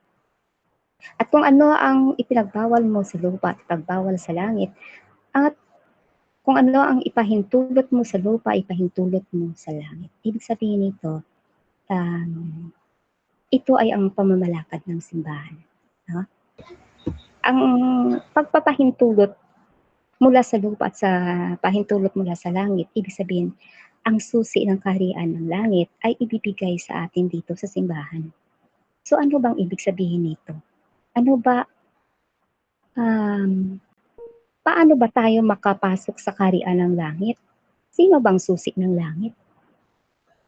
At kung ano ang ipinagbawal mo sa lupa at ipagbawal sa langit, at kung ano ang ipahintulot mo sa lupa, ipahintulot mo sa langit. Ibig sabihin nito, ito ay ang pamamalakad ng simbahan. No? Ang pagpapahintulot mula sa lupa at sa pahintulot mula sa langit, ibig sabihin, ang susi ng kaharian ng langit ay ibibigay sa atin dito sa simbahan. So ano bang ibig sabihin nito? Ano ba, paano ba tayo makapasok sa kaharian ng langit? Sino bang susi ng langit?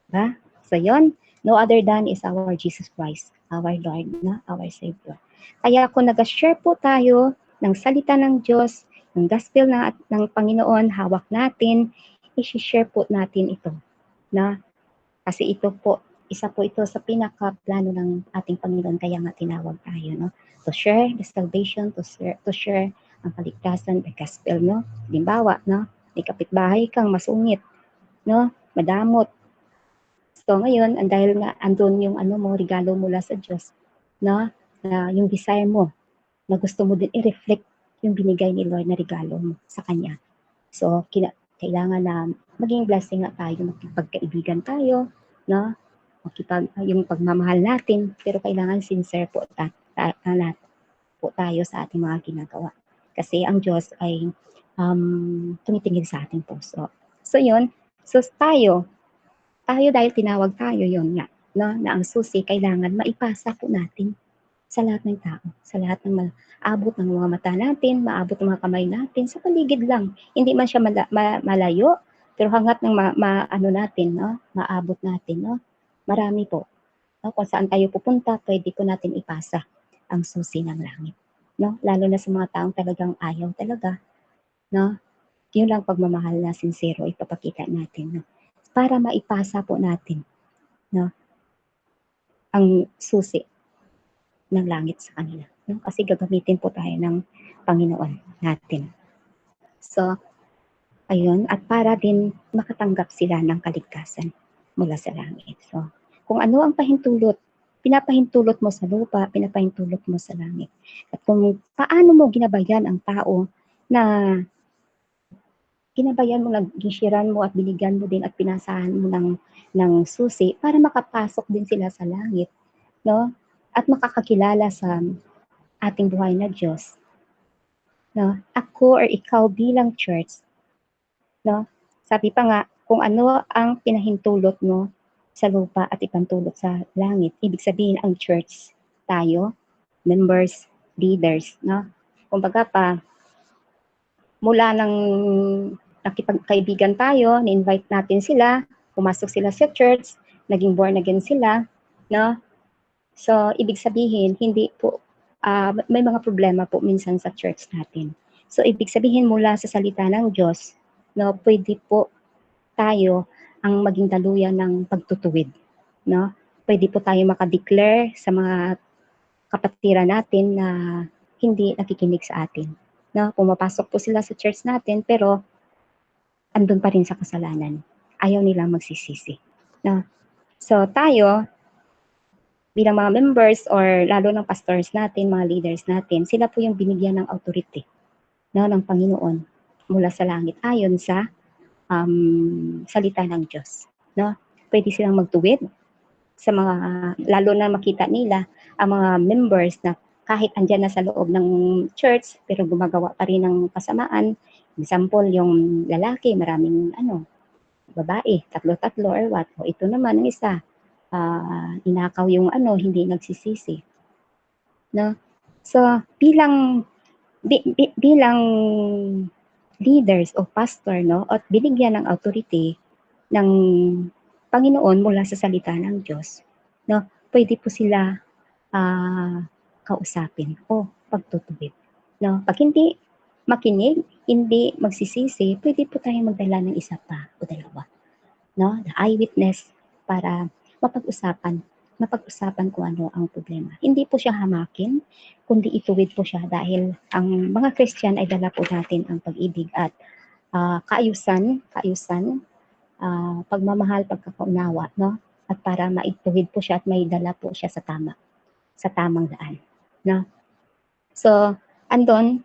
Diba? So yon, no other than is our Jesus Christ, our Lord, na our Savior. Kaya kung nag-share po tayo ng salita ng Diyos, ng gospel ng Panginoon, hawak natin, i-share po natin ito. Na? Kasi ito po, isa po ito sa pinaka-plano ng ating Panginoon, kaya nga tinawag tayo. No? To share the salvation, to share ang kaligtasan, the gospel. No? Halimbawa, no? May kapitbahay kang masungit, no? Madamot. So ngayon, dahil nga andun yung regalo mula sa Diyos, no? Na yung desire mo, na gusto mo din i-reflect yung binigay ni Lord na regalo mo sa Kanya. So, kailangan na maging blessing nga tayo, magkipagkaibigan tayo, no? Yung pagmamahal natin, pero kailangan sincere po tayo sa ating mga ginagawa. Kasi ang Diyos ay tumitingin sa ating puso. So yun, so tayo dahil tinawag tayo yun nga, no? Na ang susi kailangan maipasa po natin sa lahat ng tao, sa lahat ng maabot ng mga mata natin, maabot ng mga kamay natin, sa paligid lang. Hindi man siya malayo, pero hanggat ng natin, no? Maabot natin, no? Marami po. No? Kung saan tayo pupunta, pwede ko natin ipasa ang susi ng langit. No? Lalo na sa mga taong talagang ayaw talaga. No? Yun lang pagmamahal na sincero, ipapakita natin. No? Para maipasa po natin, no? Ang susi ng langit sa kanila. No? Kasi gagamitin po tayo ng Panginoon natin. So, ayun, at para din makatanggap sila ng kaligtasan mula sa langit. So, kung ano ang pinapahintulot mo sa lupa, pinapahintulot mo sa langit. At kung paano mo ginabayan ang tao na ginabayan mo, nag-gishiran mo at binigyan mo din at pinasahan mo ng susi para makapasok din sila sa langit, no? At makakakilala sa ating buhay na Diyos. No? Ako or ikaw bilang church, no? Sabi pa nga, kung ano ang pinahintulot mo sa lupa at ipantulot sa langit, ibig sabihin ang church, tayo, members, leaders, no? Kumbaga pa, mula ng nakipagkaibigan tayo, ni-invite natin sila, pumasok sila sa church, naging born again sila, no? So, ibig sabihin, hindi po, may mga problema po minsan sa church natin. So, ibig sabihin mula sa salita ng Diyos, no, pwede po tayo ang maging daluyan ng pagtutuwid, no? Pwede po tayo makadeclare sa mga kapatiran natin na hindi nakikinig sa atin. No? Pumapasok po sila sa church natin pero andun pa rin sa kasalanan. Ayaw nilang magsisisi. No? So tayo, bilang mga members or lalo ng pastors natin, mga leaders natin, sila po yung binigyan ng authority, no, ng Panginoon mula sa langit ayon sa salita ng Diyos. No? Pwede silang magtuwid sa mga, lalo na makita nila ang mga members na kahit andyan na sa loob ng church, pero gumagawa pa rin ng kasamaan. Example, yung lalaki, maraming babae, tatlo-tatlo or what. O ito naman, ang isa, inakaw yung hindi nagsisisi. No? So, bilang leaders o pastor, no, at binigyan ng authority ng Panginoon mula sa salita ng Diyos, no, pwede po sila kausapin o pagtutuwid. No? Pag hindi makinig, hindi magsisisi, pwede po tayong magdala ng isa pa o dalawa. No? The eyewitness para mapag-usapan kung ano ang problema. Hindi po siya hamakin, kundi ituwid po siya dahil ang mga Christian ay dala po natin ang pag-ibig at kaayusan pagmamahal, pagkakaunawa, no? At para maituwid po siya at maidala po siya sa tamang daan, no? So, andon,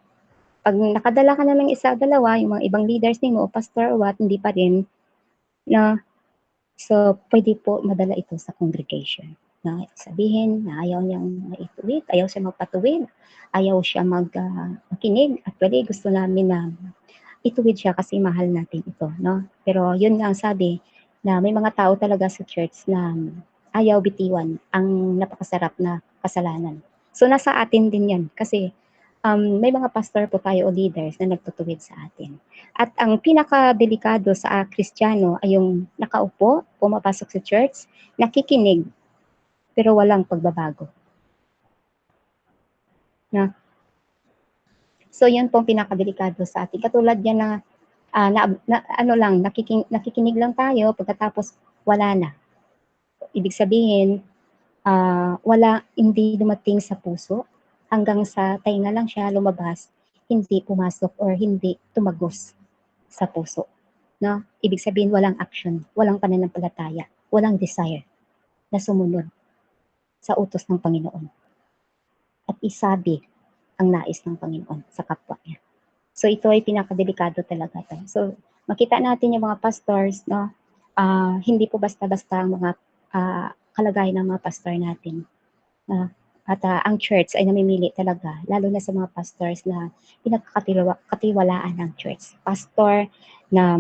pag nakadala ka na ng isa, dalawa, yung mga ibang leaders nimo, pastor or what, hindi pa rin, no? So, pwede po madala ito sa congregation. Na sabihin na ayaw niyang maituwid, ayaw siya magpatuwid, ayaw siya makinig. Actually, gusto namin na ituwid siya kasi mahal natin ito, no? Pero yun nga ang sabi, na may mga tao talaga sa church na ayaw bitiwan ang napakasarap na kasalanan. So, nasa atin din yan kasi may mga pastor po tayo o leaders na nagtutuwid sa atin. At ang pinakadelikado sa Kristiyano ay yung nakaupo, pumapasok sa church, nakikinig, pero walang pagbabago. Na? So, yun pong pinakadelikado sa atin. Katulad yan na, nakikinig lang tayo, pagkatapos wala na. Ibig sabihin, hindi dumating sa puso, hanggang sa tainga lang siya lumabas, hindi pumasok or hindi tumagos sa puso. No? Ibig sabihin, walang action, walang pananampalataya, walang desire na sumunod sa utos ng Panginoon. At isabi ang nais ng Panginoon sa kapwa niya. So ito ay pinakadelikado talaga. So makita natin yung mga pastors, no? Hindi po basta-basta ang mga kalagayan ng mga pastor natin. At ang church ay namimili talaga, lalo na sa mga pastors na pinagkakatiwalaan ng church. Pastor na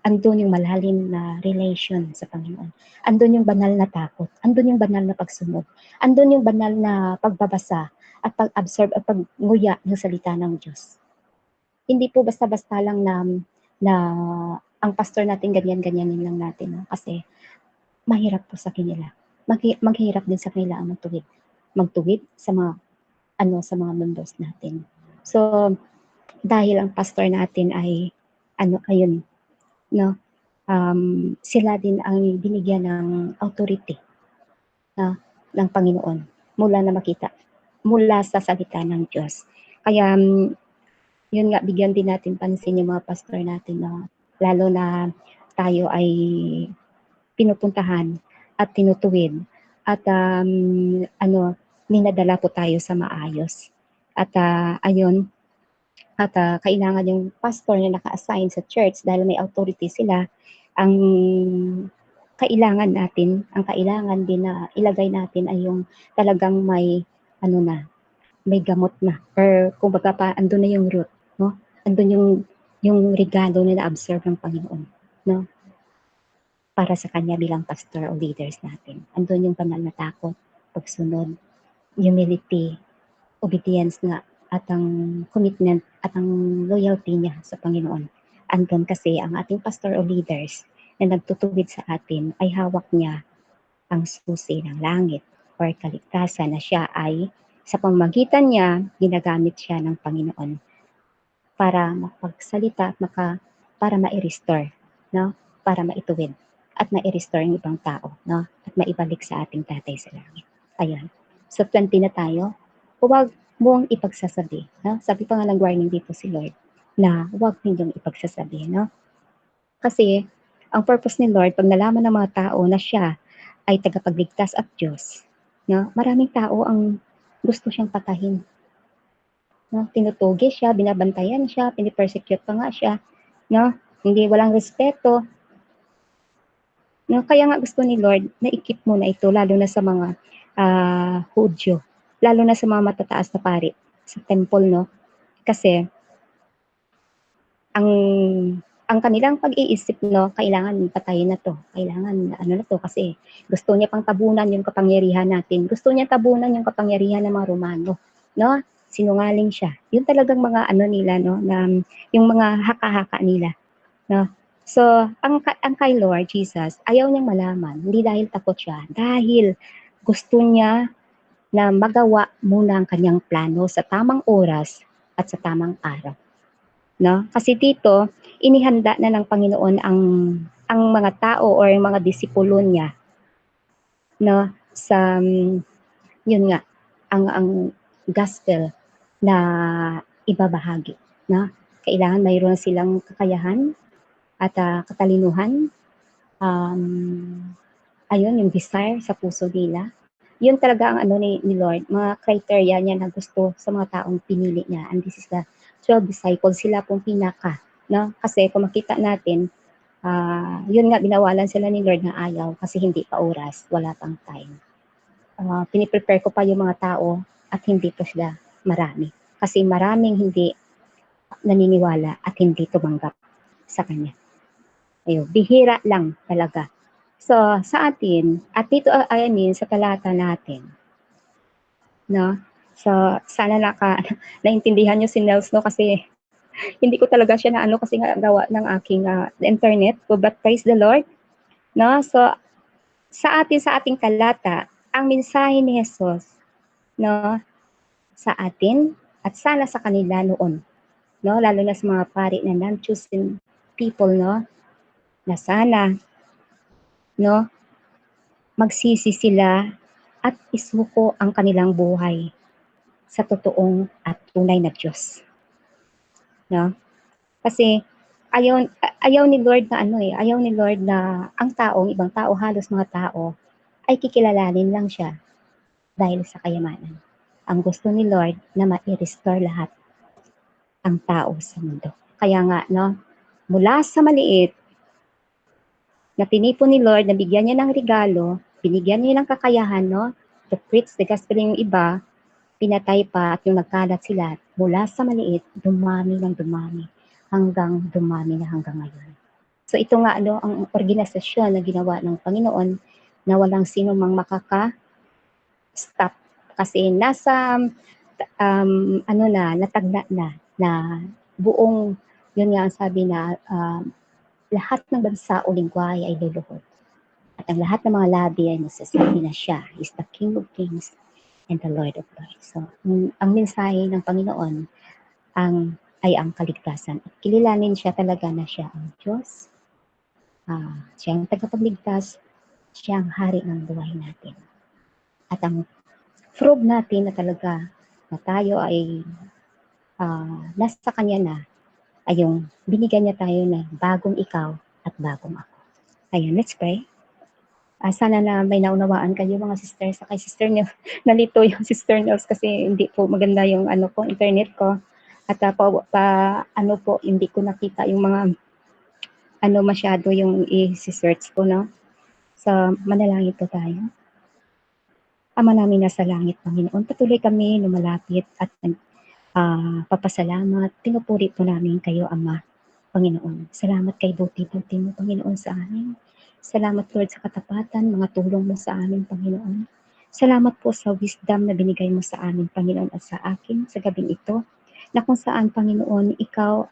andun yung malalim na relation sa Panginoon. Andun yung banal na takot. Andun yung banal na pagsunod. Andun yung banal na pagbabasa at pag-absorb at pagnguya ng salita ng Diyos. Hindi po basta-basta lang na ang pastor natin ganyan-ganyanin lang natin. No? Kasi mahirap po sa kanila. Maghirap din sa kanila ang magtuwid sa mga members natin. So, dahil ang pastor natin ay ayun, no? Sila din ang binigyan ng authority ng Panginoon mula sa salita ng Diyos. Kaya yun nga, bigyan din natin pansin yung mga pastor natin, no? Lalo na tayo ay pinupuntahan at tinutuwid at ninadala po tayo sa maayos. At ayun, at kailangan yung pastor na naka-assign sa church dahil may authority sila, ang kailangan din na ilagay natin ay yung talagang may gamot na, or kumbaga pa andun na yung root, no? Andun yung regalo na na-absorb ng Panginoon, no? Para sa kanya bilang pastor o leaders natin. Andun yung banal na takot, pagsunod, humility, obedience nga, at ang commitment at ang loyalty niya sa Panginoon. Andun kasi ang ating pastor o leaders na nagtutuwid sa atin ay hawak niya ang susi ng langit or kaligtasan na siya ay sa pamamagitan niya, ginagamit siya ng Panginoon para makapagsalita at para ma-restore, no? Para maituwid at ma-restore yung ibang tao, no? At maibalik sa ating tatay sa langit. Ayan. So 20 na tayo. Huwag mong ipagsasabi, no? Sabi pa nga ng warning dito si Lord na huwag ninyong ipagsasabi, no? Kasi ang purpose ni Lord, pag nalaman ng mga tao na siya ay tagapagligtas at Diyos, no? Maraming tao ang gusto siyang patahin. No? Tinutugi siya, binabantayan siya, pinipersecute pa nga siya, no? Hindi, walang respeto. No? Kaya nga gusto ni Lord na ikip muna ito, lalo na sa mga Hudyo, lalo na sa mga matataas na pari sa temple, no? Kasi ang kanilang pag-iisip, no, kailangan patayin na to, kailangan na to, kasi gusto niya pang tabunan yung kapangyarihan natin, gusto niya tabunan yung kapangyarihan ng mga Romano, no? Sinungaling siya. Yun talagang mga nila, no, na yung mga haka-haka nila, no? So, ang kay Lord Jesus, ayaw niyang malaman, hindi dahil takot siya, dahil gusto niya na magawa muna ang kanyang plano sa tamang oras at sa tamang araw. No? Kasi dito, inihanda na ng Panginoon ang mga tao or yung mga disipulo niya, no, sa yun nga, ang gospel na ibabahagi, no? Kailangan mayroon silang kakayahan, at katalinuhan, ayun, yung desire sa puso nila. Yun talaga ang ano ni Lord, mga criteria niya na gusto sa mga taong pinili niya. And this is the 12 disciples, sila pong pinaka, no? Kasi kung makita natin, yun nga, binawalan sila ni Lord na ayaw kasi hindi pa oras, wala pang time. Piniprepare ko pa yung mga tao at hindi po sila marami. Kasi maraming hindi naniniwala at hindi tumanggap sa Kanya. Ayun, bihira lang talaga. So, sa atin, at dito sa talata natin, no? So, sana naintindihan nyo si Nels, no? Kasi hindi ko talaga siya na ano kasi nga gawa ng aking internet. But praise the Lord, no? So, sa ating talata, ang mensahe ni Jesus, no? Sa atin at sana sa kanila noon, no? Lalo na sa mga pari na non-chosen people, no? Na sana, no? Magsisi sila at isuko ang kanilang buhay sa totoong at tunay na Diyos. No? Kasi ayaw ni Lord na ayaw ni Lord na ang ibang tao, halos mga tao, ay kikilalanin lang siya dahil sa kayamanan. Ang gusto ni Lord na ma-restore lahat ang tao sa mundo. Kaya nga, no, mula sa maliit, na tinipon ni Lord, na bigyan niya ng regalo, binigyan niya ng kakayahan, no, to preach the gospel yung iba, pinatay pa at yung nagkalat sila, mula sa maliit, dumami ng dumami, hanggang dumami na hanggang ngayon. So ito nga, no, ang organisasyon na ginawa ng Panginoon, na walang sino mang makaka-stop. Kasi nasa, natagna na buong, yun nga ang sabi na, lahat ng bansa o lingwahe ay luluhod. At ang lahat ng mga labi ay masasabi na siya is the King of Kings and the Lord of Lords. So, ang mensahe ng Panginoon ay ang kaligtasan. At kililanin siya talaga na siya ang Diyos, siya ang tagapagligtas, siya ang hari ng buhay natin. At ang proof natin na talaga na tayo ay nasa Kanya na, ay yung binigyan niya tayo ng bagong ikaw at bagong ako. Ayun, let's pray. Sana na may naunawaan kayo mga sister, sa kay Sister Nels. Nalito yung Sister Nels kasi hindi po maganda yung internet ko. At hindi ko nakita yung mga masyado yung i-search ko, no? So, manalangin po tayo. Ama namin nasa langit, Panginoon, patuloy kami lumalapit at papasalamat. Pinupuri po namin kayo, Ama, Panginoon. Salamat kay buti-buti mo, Panginoon, sa amin. Salamat, Lord, sa katapatan, mga tulong mo sa amin, Panginoon. Salamat po sa wisdom na binigay mo sa amin, Panginoon, at sa akin sa gabing ito, na kung saan, Panginoon, ikaw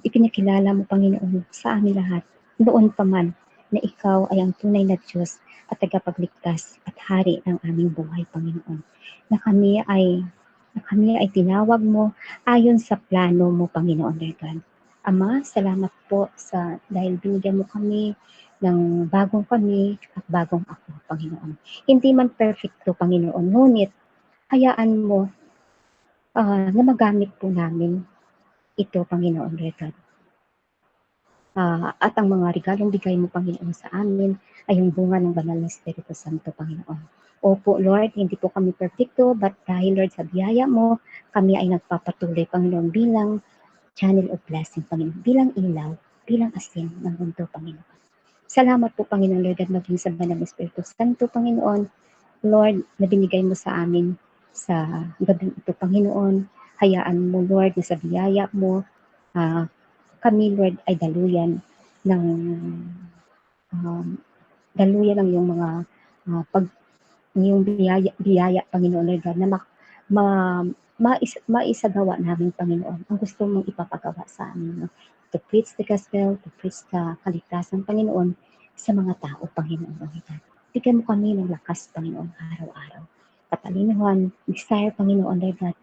ipinakilala mo, Panginoon, sa amin lahat, noon pa man, na ikaw ay ang tunay na Diyos at tagapagligtas at hari ng aming buhay, Panginoon. Na kami ay tinawag mo ayon sa plano mo, Panginoon Lord God. Ama, salamat po dahil binigyan mo kami ng bagong kami at bagong ako, Panginoon. Hindi man perfecto, Panginoon, ngunit hayaan mo na magamit po namin ito, Panginoon Lord God. At ang mga regalong bigay mo, Panginoon, sa amin ay yung bunga ng banal na Espiritu Santo, Panginoon. Opo, Lord, hindi po kami perfecto, but dahil, Lord, sa biyaya mo, kami ay nagpapatuloy, Panginoon, bilang channel of blessing, Panginoon, bilang ilaw, bilang asin ng mundo, Panginoon. Salamat po, Panginoon, Lord, at maging sa banal na Espiritu Santo, Panginoon, Lord, na binigay mo sa amin sa gabing ito, Panginoon. Hayaan mo, Lord, na sa biyaya mo, kami, Lord, ay daluyan ng yung mga yung biyaya, Panginoon Lord God, na maisagawa namin, Panginoon, ang gusto mong ipapagawa sa amin. No? To preach the gospel, to preach the kaligtasan, Panginoon, sa mga tao, Panginoon Lord God. Bigyan mo kami ng lakas, Panginoon, araw-araw. Katalinuhan, desire, Panginoon Lord God,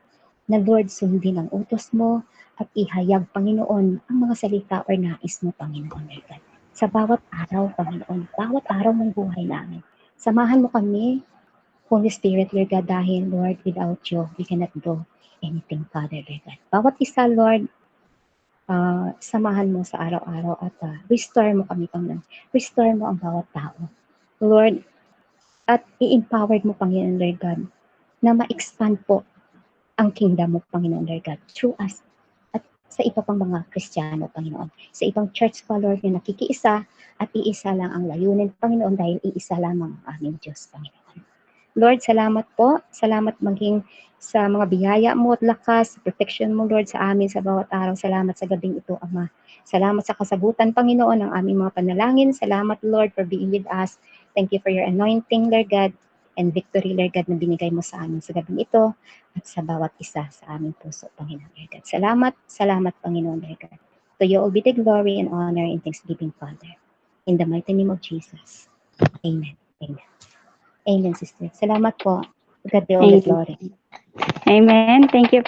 na Lord, sundin ang utos mo at ihayag, Panginoon, ang mga salita o nais mo, Panginoon Lord God. Sa bawat araw, Panginoon, bawat araw ng buhay namin. Samahan mo kami, Holy Spirit, Lord God, dahil, Lord, without you, we cannot do anything, Father, Lord God. Bawat isa, Lord, samahan mo sa araw-araw at restore mo kami, Panginoon. Restore mo ang bawat tao. Lord, at i-empowered mo, Panginoon, Lord God, na ma-expand po ang kingdom mo, Panginoon, Lord God, through us at sa iba pang mga Kristiyano, Panginoon. Sa ibang church pa, Lord, na nakikiisa at iisa lang ang layunin, Panginoon, dahil iisa lamang ang aming Diyos, Panginoon. Lord, salamat po. Salamat maging sa mga biyaya mo at lakas, protection mo, Lord, sa amin sa bawat araw. Salamat sa gabing ito, Ama. Salamat sa kasagutan, Panginoon, ng aming mga panalangin. Salamat, Lord, for being with us. Thank you for your anointing, Lord God, and victory, Lord God, na binigay mo sa amin sa gabing ito at sa bawat isa sa aming puso, Panginoon, Lord God. Salamat, Panginoon, Lord God. To you all be the glory and honor and thanksgiving, Father. In the mighty name of Jesus. Amen. Amen. Amen, sister. Salamat po. God be all the glory. Amen. Thank you po,